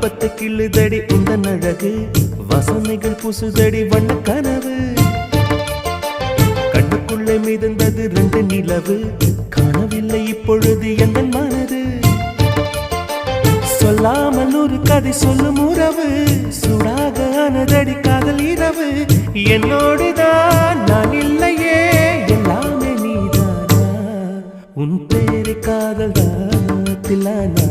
கற்பத்தை கிள்ளுதடி உந்தன் அழகு வசனைகள் புசுதடி வண்ண கனவு கண்ணுக்குள்ளே மிதந்தது 2 நிலவு காணவில்லை இப்பொழுது எந்த மனது சொல்லாமல் ஒரு கதை சொல்லும் உறவு சூடாக ஆனதடி காதல் இரவு என்னோடுதான் நான் இல்லையே எல்லாமே நீதானா உன் பேரை காதல் தான் தில்லானா